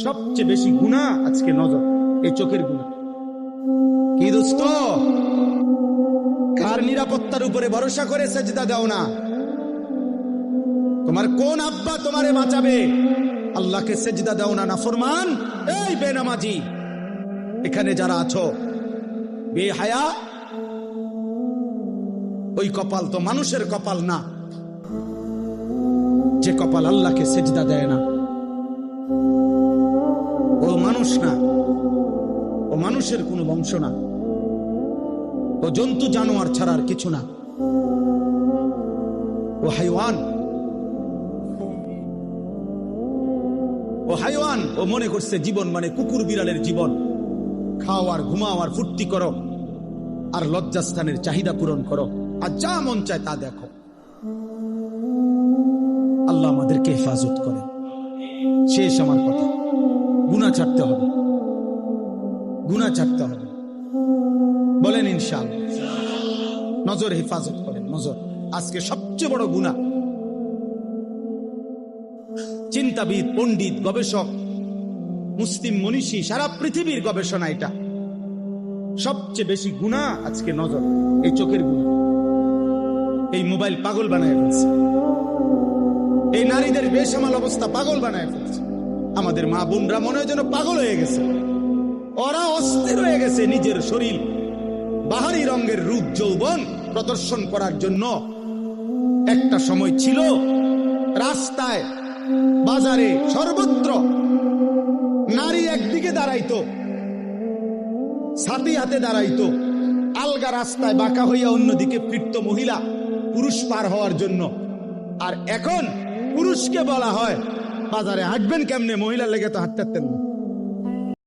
সবচেয়ে বেশি গুনাহ আজকে নজর, এই চোখের গুনাহ। কি দোস্ত, কার নিরাপত্তার উপরে ভরসা করে সেজদা দাও না? তোমার কোন আব্বা তোমারে বাঁচাবে? আল্লাহকে সেজদা দাও না নাফরমান। এই বেনামাজি, এখানে যারা আছো বেহায়া, ওই কপাল তো মানুষের কপাল না, যে কপাল আল্লাহকে সেজদা দেয় না। ও মানুষ না, ও মানুষের কোনো বংশ না, ও জন্তু জানোয়ার ছাড়ার কিছু না, ও হাইওয়ান। ও হাইওয়ান, ও মনে করছে জীবন মানে কুকুর বিড়ালের জীবন, খাও আর ঘুমাও আর ফুর্তি করো আর লজ্জাস্থানের চাহিদা পূরণ করো আর যা মন চায় তা দেখো। আল্লাহ আমাদেরকে হেফাজত করে। শেষ আমার কথা, গুনাহ ছাড়তে হবে, গুনাহ ছাড়তে হবে। বলেন ইনশাআল্লাহ। নজর হেফাজত করেন, নজর। আজকে সবচেয়ে বড় গুনাহ, চিন্তাবিদ, পণ্ডিত, গবেষক, মুসলিম মনীষী, সারা পৃথিবীর গবেষণা এটা, সবচেয়ে বেশি গুনাহ আজকে নজর, এই চোখের গুনাহ। এই মোবাইল পাগল বানায় ফেলছে, এই নারীদের বেসামাল অবস্থা পাগল বানায় ফেলছে। আমাদের মা বোনরা মনে হয় যেন পাগল হয়ে গেছে, ওরা অস্থির হয়ে গেছে নিজের শরীর বাহারি রঙের রূপ যৌবন প্রদর্শন করার জন্য। একটা সময় ছিল রাস্তায়, বাজারে, সর্বত্র নারী একদিকে দাঁড়াইতো, ছাতি হাতে দাঁড়াইতো, আলগা রাস্তায় বাঁকা হইয়া অন্যদিকে ফিরত মহিলা পুরুষ পার হওয়ার জন্য। আর এখন পুরুষকে বলা হয় বাজারে হাঁটবেন কেমনে, মহিলার লেগে তো হাঁটতে পারতেন না।